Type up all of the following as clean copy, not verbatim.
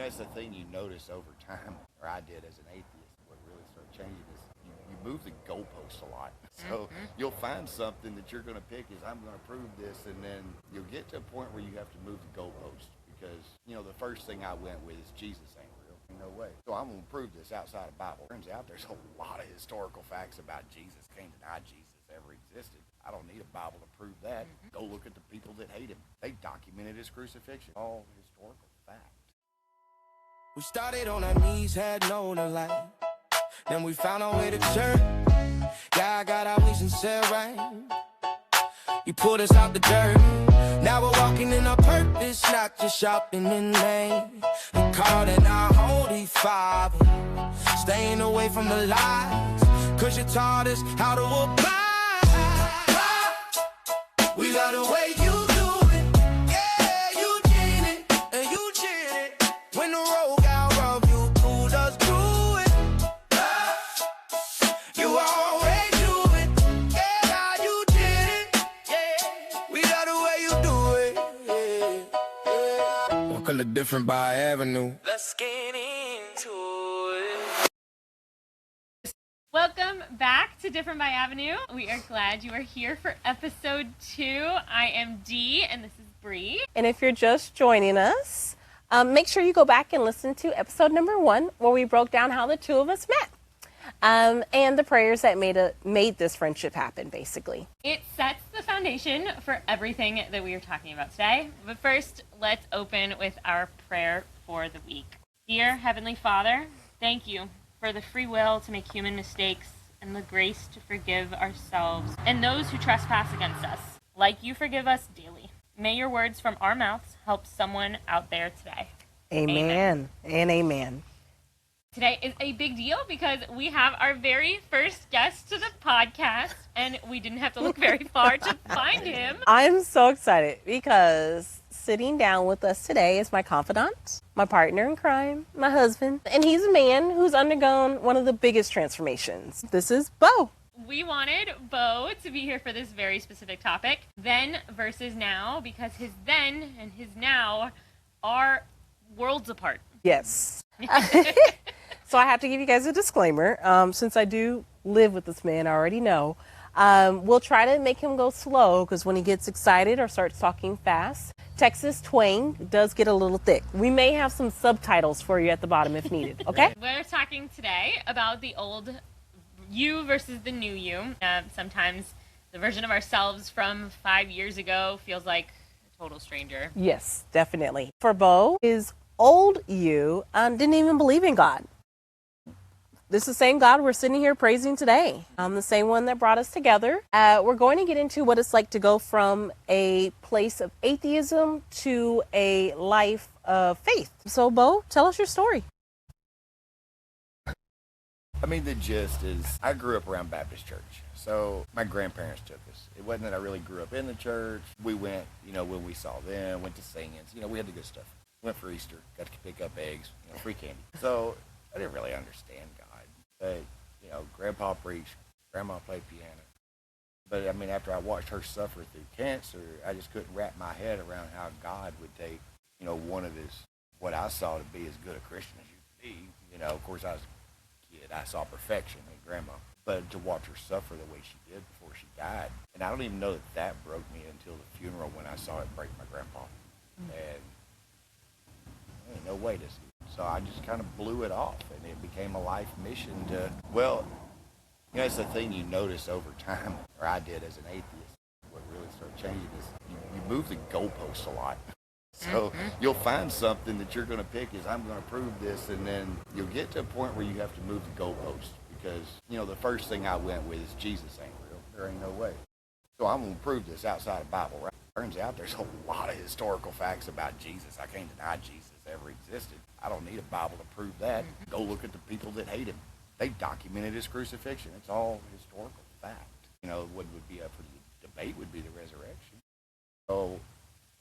It's the thing you notice over time, or I did as an atheist. What really started changing is you move the goalposts a lot. So you'll find something that you're going to pick is I'm going to prove this, and then you'll get to a point where you have to move the goalposts because the first thing I went with is Jesus ain't real. No way. So I'm going to prove this outside of Bible. Turns out there's a lot of historical facts about Jesus. Can't deny Jesus ever existed. I don't need a Bible to prove that. Go look at the people that hate him. They documented his crucifixion. All historical fact. We started on our knees, had no light. Then we found our way to church. God got our ways and said right. You pulled us out the dirt. Now we're walking in our purpose, not just shopping in vain. We called it our Holy Father, staying away from the lies, 'cause you taught us how to apply. We love the way you do it. Yeah, you did it, and you did it. When the road got rough, you pulled us through it. You always do it. Yeah, God, you did it. Yeah, we love the way you do it. Yeah. Walk a little different by avenue. Let's get into it. Welcome back to Different by Avenue. We are glad you are here for episode 2. I am Dee, and this is Bree. And if you're just joining us, make sure you go back and listen to episode number 1, where we broke down how the two of us met, and the prayers that made this friendship happen, basically. It sets the foundation for everything that we are talking about today. But first, let's open with our prayer for the week. Dear Heavenly Father, thank you for the free will to make human mistakes and the grace to forgive ourselves and those who trespass against us, like you forgive us daily. May your words from our mouths help someone out there today. Amen. And amen. Today is a big deal because we have our very first guest to the podcast, and we didn't have to look very far to find him. I'm so excited because sitting down with us today is my confidant, my partner in crime, my husband, and he's a man who's undergone one of the biggest transformations. This is Bo. We wanted Bo to be here for this very specific topic, then versus now, because his then and his now are worlds apart. Yes. So I have to give you guys a disclaimer. Since I do live with this man, I already know. We'll try to make him go slow because when he gets excited or starts talking fast, Texas twang does get a little thick. We may have some subtitles for you at the bottom if needed, okay? We're talking today about the old you versus the new you. Sometimes the version of ourselves from 5 years ago feels like a total stranger. Yes, definitely. For Bo, his old you didn't even believe in God. This is the same God we're sitting here praising today. The same one that brought us together. We're going to get into what it's like to go from a place of atheism to a life of faith. So, Bo, tell us your story. I mean, the gist is I grew up around Baptist church. So my grandparents took us. It wasn't that I really grew up in the church. We went, when we saw them, went to singings. We had the good stuff. Went for Easter, got to pick up eggs, free candy. So I didn't really understand God. But, Grandpa preached, Grandma played piano. But, after I watched her suffer through cancer, I just couldn't wrap my head around how God would take, one of what I saw to be as good a Christian as you could be. Of course, I was a kid. I saw perfection in Grandma. But to watch her suffer the way she did before she died. And I don't even know that broke me until the funeral when I saw it break my grandpa. And ain't no way to see. So I just kind of blew it off, and it became a life mission to, it's the thing you notice over time, or I did as an atheist. What really started changing is you move the goalposts a lot. So you'll find something that you're going to pick is I'm going to prove this, and then you'll get to a point where you have to move the goalposts because, the first thing I went with is Jesus ain't real. There ain't no way. So I'm going to prove this outside of Bible, right? Turns out there's a lot of historical facts about Jesus. I can't deny Jesus ever existed. I don't need a Bible to prove that. Go look at the people that hate him. They documented his crucifixion. It's all historical fact. What would be up for the debate would be the resurrection. So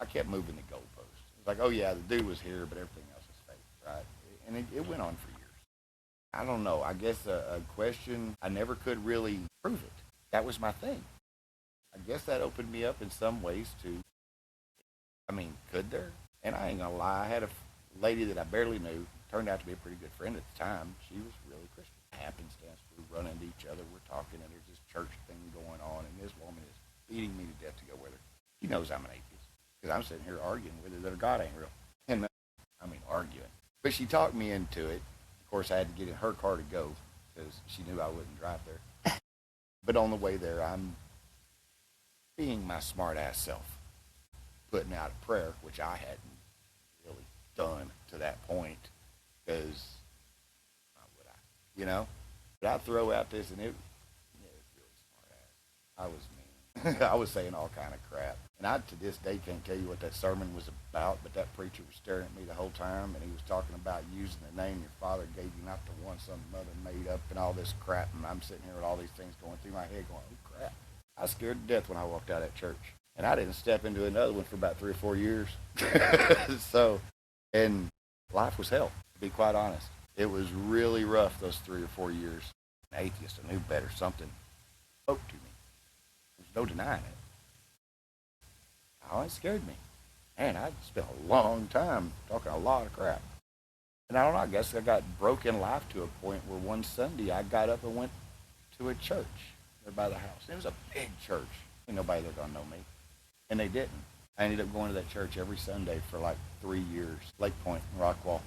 I kept moving the goalposts. It was like, oh yeah, the dude was here, but everything else is fake, right? And it went on for years. I don't know. I guess a question, I never could really prove it. That was my thing. I guess that opened me up in some ways to, could there? And I ain't gonna lie, I had a lady that I barely knew, turned out to be a pretty good friend at the time. She was really Christian. Happenstance, we run into each other, we're talking, and there's this church thing going on, and this woman is beating me to death to go with her. She knows I'm an atheist, because I'm sitting here arguing with her that her God ain't real. And arguing. But she talked me into it. Of course, I had to get in her car to go, because she knew I wouldn't drive there. But on the way there, I'm being my smart-ass self, putting out a prayer, which I hadn't really done to that point, because why would I? You know? But I throw out this, and it was really smart-ass. I was mean. I was saying all kind of crap. And I, to this day, can't tell you what that sermon was about, but that preacher was staring at me the whole time, and he was talking about using the name your father gave you, not the one some mother made up, and all this crap. And I'm sitting here with all these things going through my head going, oh, crap. I was scared to death when I walked out of that church. And I didn't step into another one for about 3 or 4 years. So, and life was hell, to be quite honest. It was really rough those 3 or 4 years. An atheist, I knew better. Something spoke to me. There's no denying it. Oh, it scared me. Man, I spent a long time talking a lot of crap. And I don't know, I guess I got broke in life to a point where one Sunday I got up and went to a church there by the house. It was a big church. Ain't nobody there gonna know me. And they didn't. I ended up going to that church every Sunday for like 3 years. Lake Point in Rockwall.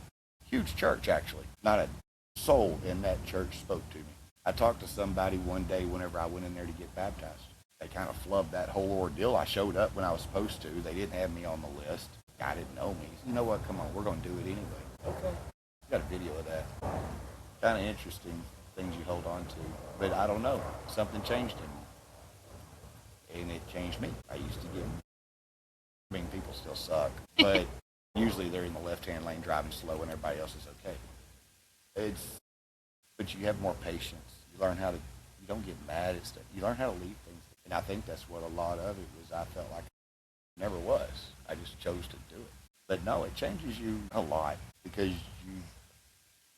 Huge church, actually. Not a soul in that church spoke to me. I talked to somebody one day whenever I went in there to get baptized. They kind of flubbed that whole ordeal. I showed up when I was supposed to. They didn't have me on the list. Guy didn't know me. You know what? Come on, we're going to do it anyway. Okay. Got a video of that. Kind of interesting things you hold on to. But I don't know. Something changed in me. And it changed me. I used to get... I mean, people still suck. But usually they're in the left-hand lane driving slow and everybody else is okay. But you have more patience. You learn how to... You don't get mad at stuff. You learn how to leave things. And I think that's what a lot of it was. I felt like I never was. I just chose to do it. But no, it changes you a lot because you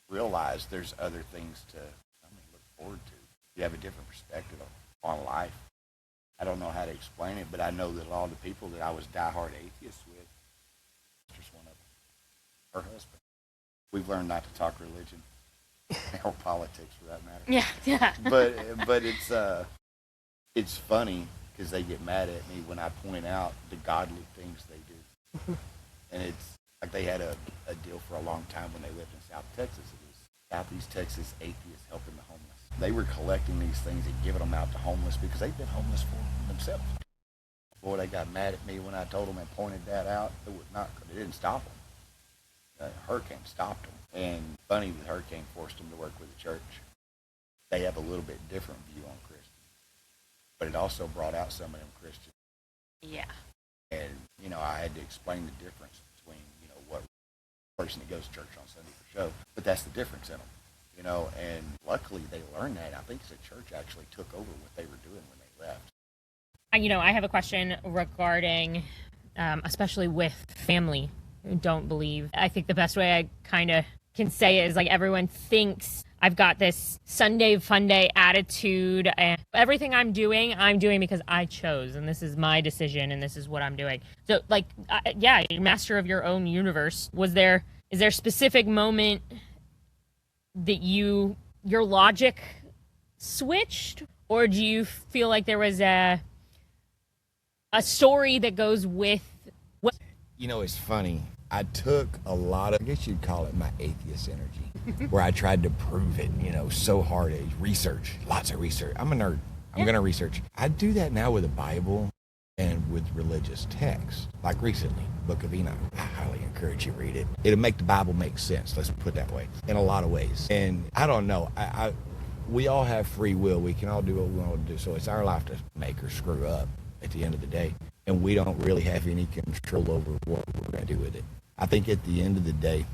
realize there's other things to look forward to. You have a different perspective on life. I don't know how to explain it, but I know that a lot of the people that I was diehard atheists with, just one of them, her husband. We've learned not to talk religion or politics for that matter. Yeah. But it's funny because they get mad at me when I point out the godly things they do. And it's like they had a deal for a long time when they lived in South Texas. It was Southeast Texas Atheists Helping the Homeless. They were collecting these things and giving them out to homeless because they've been homeless for themselves. Boy, they got mad at me when I told them and pointed that out. It didn't stop them. The hurricane stopped them. And funny, the hurricane forced them to work with the church. They have a little bit different view on Christians. But it also brought out some of them Christians. Yeah. And, I had to explain the difference between, what person that goes to church on Sunday for show. But that's the difference in them, and luckily they learned that. I think the church actually took over what they were doing when they left. I have a question regarding, especially with family who don't believe. I think the best way I kind of can say it is like everyone thinks I've got this Sunday fun day attitude and everything I'm doing because I chose and this is my decision and this is what I'm doing. So you're master of your own universe. Is there a specific moment that your logic switched, or do you feel like there was a story that goes with what? It's funny. I took a lot of, I guess you'd call it my atheist energy, where I tried to prove it, so hard. Research, lots of research. I'm a nerd. I'm going to research. I do that now with the Bible and with religious texts. Like recently, Book of Enoch. I highly encourage you to read it. It'll make the Bible make sense, let's put it that way, in a lot of ways. And I don't know. We all have free will. We can all do what we want to do. So it's our life to make or screw up at the end of the day. And we don't really have any control over what we're going to do with it. I think at the end of the day,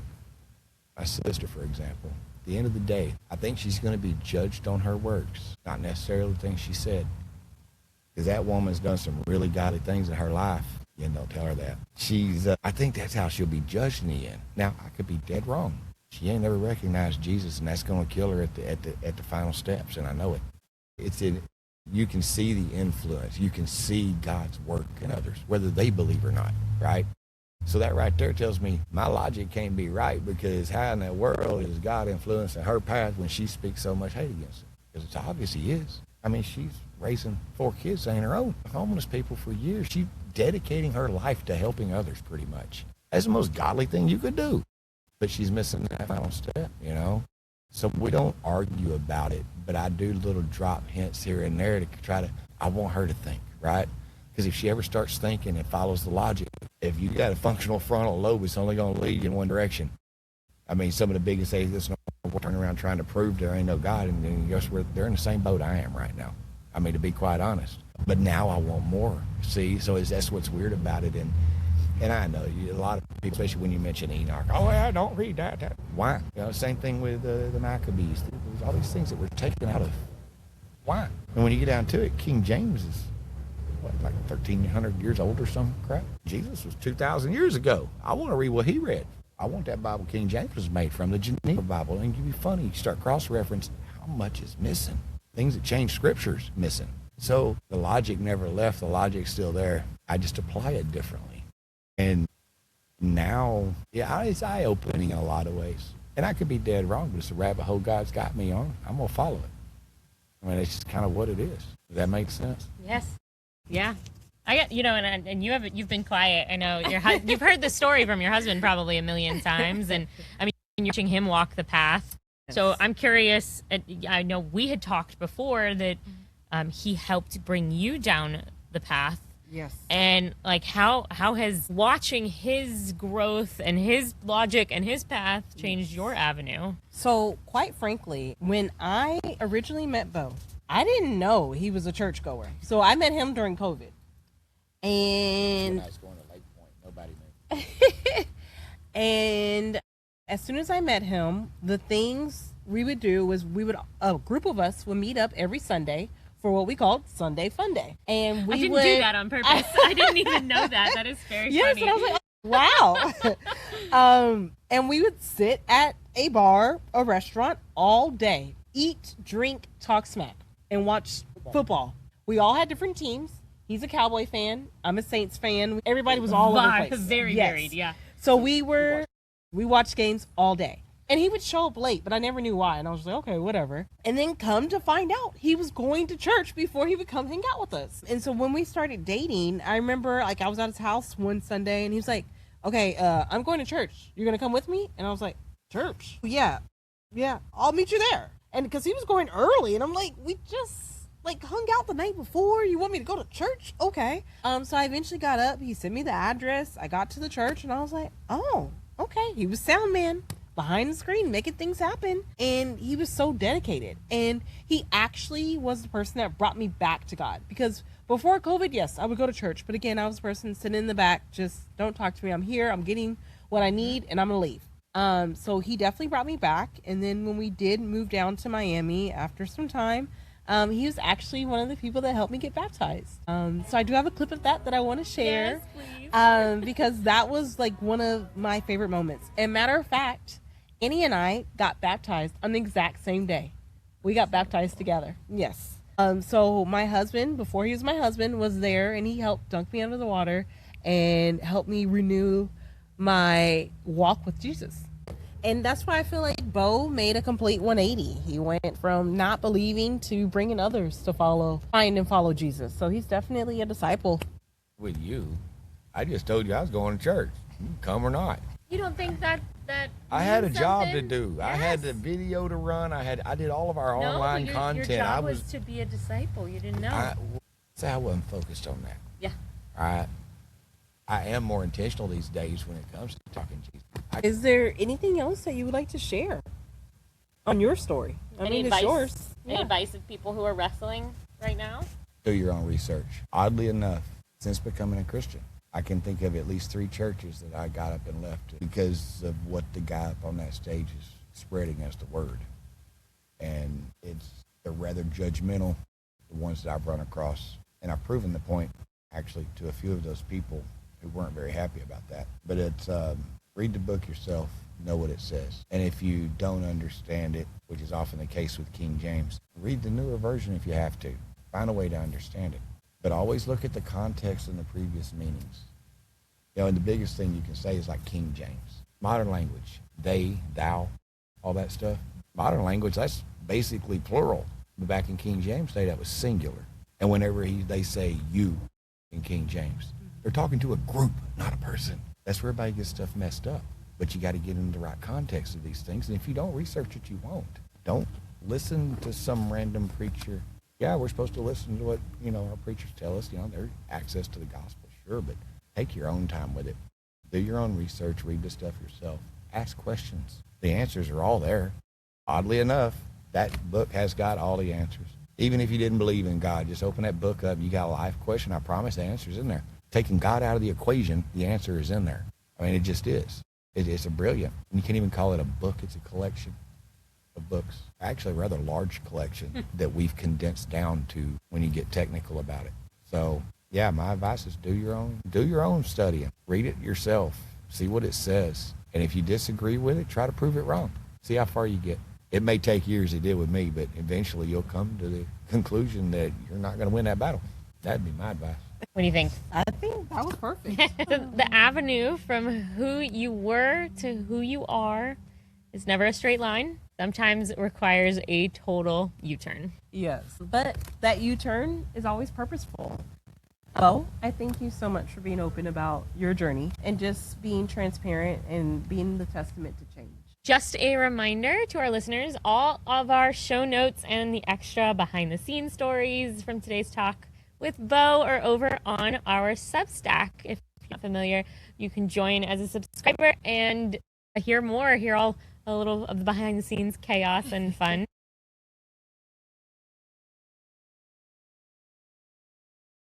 my sister, for example, at the end of the day, I think she's going to be judged on her works, not necessarily the things she said. Because that woman's done some really godly things in her life. Don't tell her that. I think that's how she'll be judged in the end. Now, I could be dead wrong. She ain't never recognized Jesus, and that's going to kill her at the final steps, and I know it. You can see the influence. You can see God's work in others, whether they believe or not, right? So that right there tells me my logic can't be right, because how in the world is God influencing her path when she speaks so much hate against him? Because it's obvious he is. I mean, she's raising 4 kids on her own, homeless people for years. She's dedicating her life to helping others pretty much. That's the most godly thing you could do. But she's missing that final step, you know? So we don't argue about it, but I do little drop hints here and there to try to, I want her to think, right? Because if she ever starts thinking and follows the logic, if you got a functional frontal lobe, it's only going to lead you in one direction. I mean, some of the biggest atheists will turn around trying to prove there ain't no God, and guess where they're in the same boat I am right now. I mean, to be quite honest. But now I want more. See, so that's what's weird about it. And I know a lot of people, especially when you mention Enoch, oh, I don't read that. Why? You know, same thing with the Maccabees. There's all these things that were taken out of. Why? And when you get down to it, King James is, what, like 1,300 years old or some crap? Jesus was 2,000 years ago. I want to read what he read. I want that Bible King James was made from, the Geneva Bible. And it'd be funny, you start cross-reference, how much is missing? Things that change scriptures missing. So the logic never left. The logic's still there. I just apply it differently. And now, yeah, it's eye-opening in a lot of ways. And I could be dead wrong, but it's the rabbit hole God's got me on. I'm going to follow it. I mean, it's just kind of what it is. Does that make sense? Yes. Yeah. I get, and you've been quiet. I know you've heard the story from your husband probably a million times. And I mean, you're watching him walk the path. Yes. So I'm curious. I know we had talked before that he helped bring you down the path. Yes. And like how has watching his growth and his logic and his path changed your avenue? So quite frankly, when I originally met Bo, I didn't know he was a churchgoer. So I met him during COVID. And when I was going to Lake Point, nobody knew. And as soon as I met him, the things we would do was a group of us would meet up every Sunday for what we called Sunday Fun Day. And we I didn't do that on purpose. I didn't even know that. That is very funny. And I was like, wow. And we would sit at a bar, a restaurant all day, eat, drink, talk smack, and watch football. We all had different teams. He's a Cowboy fan. I'm a Saints fan. Everybody was all over the place. Very varied, yeah. So we watched games all day. And he would show up late, but I never knew why. And I was like, okay, whatever. And then come to find out, he was going to church before he would come hang out with us. And so when we started dating, I remember like I was at his house one Sunday and he was like, okay, I'm going to church. You're going to come with me? And I was like, church? Yeah, I'll meet you there. And because he was going early and I'm like, we just like hung out the night before. You want me to go to church? Okay. So I eventually got up. He sent me the address. I got to the church and I was like, oh, okay. He was sound man. Behind the screen, making things happen. And he was so dedicated. And he actually was the person that brought me back to God. Because before COVID, yes, I would go to church. But again, I was the person sitting in the back, just don't talk to me. I'm here. I'm getting what I need and I'm going to leave. So he definitely brought me back. And then when we did move down to Miami after some time, he was actually one of the people that helped me get baptized. So I do have a clip of that I want to share. Yes, please. Because that was like one of my favorite moments. And matter of fact, Annie and I got baptized on the exact same day. We got baptized together. Yes. So my husband, before he was my husband, was there and he helped dunk me under the water and helped me renew my walk with Jesus. And that's why I feel like Bo made a complete 180. He went from not believing to bringing others to find and follow Jesus. So he's definitely a disciple. With you, I just told you I was going to church. You can come or not. You don't think that I had a job to something? do. Yes. I had the video to run. I did all of our online content. Your job I was to be a disciple. You didn't know. I wasn't focused on that. Yeah. All right. I am more intentional these days when it comes to talking Jesus. Is there anything else that you would like to share on your story? Any it's advice? yours. Any advice of people who are wrestling right now? Do your own research. Oddly enough, since becoming a Christian, I can think of at least 3 churches that I got up and left because of what the guy up on that stage is spreading as the word. And they're rather judgmental, the ones that I've run across. And I've proven the point, actually, to a few of those people who weren't very happy about that. But it's read the book yourself, know what it says. And if you don't understand it, which is often the case with King James, read the newer version if you have to. Find a way to understand it. But always look at the context and the previous meanings. You know, and the biggest thing you can say is like King James. Modern language, they, thou, all that stuff. Modern language, that's basically plural. But back in King James day, that was singular. And whenever they say you in King James, they're talking to a group, not a person. That's where everybody gets stuff messed up. But you got to get into the right context of these things. And if you don't research it, you won't. Don't listen to some random preacher. Yeah, we're supposed to listen to what, our preachers tell us. There's access to the gospel, sure, but take your own time with it. Do your own research, read the stuff yourself. Ask questions. The answers are all there. Oddly enough, that book has got all the answers. Even if you didn't believe in God, just open that book up. You got a life question, I promise the answer's in there. Taking God out of the equation, the answer is in there. I mean, it just is. It's a brilliant. And you can't even call it a book. It's a collection of books. Actually, a rather large collection that we've condensed down to when you get technical about it. So, yeah, my advice is do your own studying. Read it yourself. See what it says. And if you disagree with it, try to prove it wrong. See how far you get. It may take years, it did with me, but eventually you'll come to the conclusion that you're not going to win that battle. That'd be my advice. What do you think? I think that was perfect. The avenue from who you were to who you are is never a straight line. Sometimes it requires a total U-turn. Yes, but that U-turn is always purposeful. Well, I thank you so much for being open about your journey and just being transparent and being the testament to change. Just a reminder to our listeners, all of our show notes and the extra behind-the-scenes stories from today's talk with Bo are over on our Substack. If you're not familiar, you can join as a subscriber and hear a little of the behind-the-scenes chaos and fun.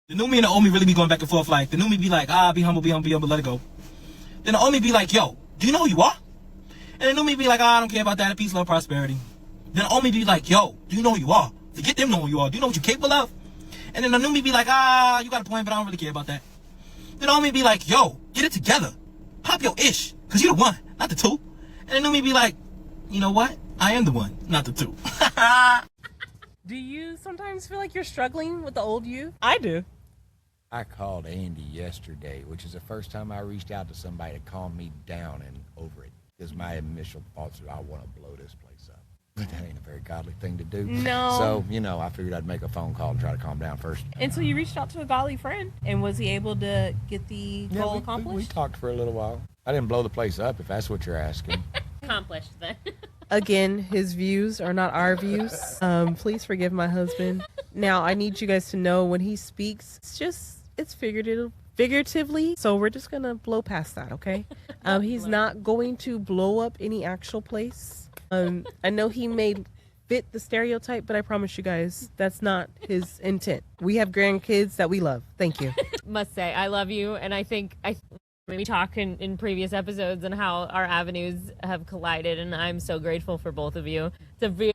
The new me and the old me really be going back and forth. Like, the new me be like, be humble, let it go. Then the old me be like, yo, do you know who you are? And the new me be like, I don't care about that. Peace, love, prosperity. Then the old me be like, yo, do you know who you are? Forget them knowing who you are. Do you know what you're capable of? And then the new me be like, you got a point, but I don't really care about that. Then the old me be like, yo, get it together. Pop your ish, because you're the one, not the two. And the new me be like, you know what? I am the one, not the two. Do you sometimes feel like you're struggling with the old you? I do. I called Andy yesterday, which is the first time I reached out to somebody to calm me down and over it. Because my initial thoughts are, I want to blow this place up. But that ain't a very godly thing to do. No. So, I figured I'd make a phone call and try to calm down first. And so you reached out to a godly friend, and was he able to get the goal accomplished? We talked for a little while. I didn't blow the place up, if that's what you're asking. Accomplished then. Again, his views are not our views. Please forgive my husband. Now, I need you guys to know when he speaks, it's figuratively, so we're just going to blow past that, okay? He's not going to blow up any actual place. I know he may fit the stereotype, but I promise you guys, that's not his intent. We have grandkids that we love. Thank you. Must say, I love you, and I think we talked in previous episodes and how our avenues have collided, and I'm so grateful for both of you to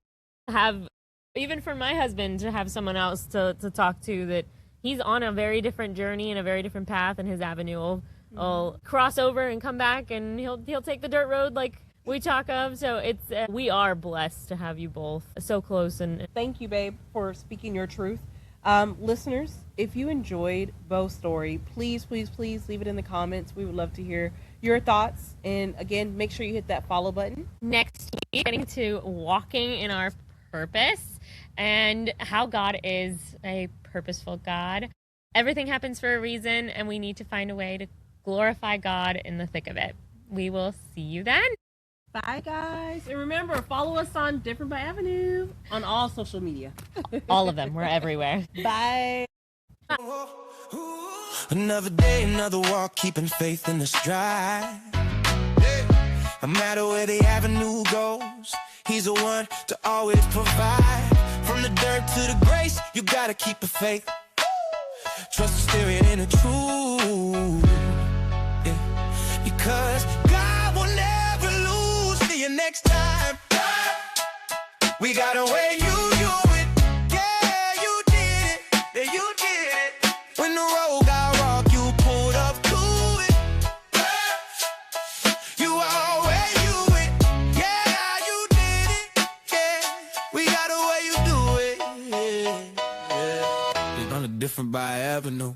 have, even for my husband, to have someone else to talk to that he's on a very different journey and a very different path, and his avenue will cross over and come back, and he'll take the dirt road like we talk of. So it's we are blessed to have you both so close. And thank you, babe, for speaking your truth. Listeners, if you enjoyed Bo's story, please leave it in the comments. We would love to hear your thoughts. And again, make sure you hit that follow button. Next week, getting to walking in our purpose and how God is a purposeful God. Everything happens for a reason, and we need to find a way to glorify God in the thick of it. We will see you then. Bye, guys. And remember, follow us on Different by Avenue on all social media. All of them. We're everywhere. Bye. Another day, another walk, keeping faith in the stride. No matter where the avenue goes, he's the one to always provide. From the dirt to the grace, you gotta keep the faith. Trust the spirit and the truth. Yeah. Because God will never lose. See you next time. We got a way you do it. Yeah, you did it. Yeah, you did it. When the road got rock, you pulled up to it. You always do it. Yeah, you did it. Yeah, we got a way you do it. Yeah. On a different by avenue.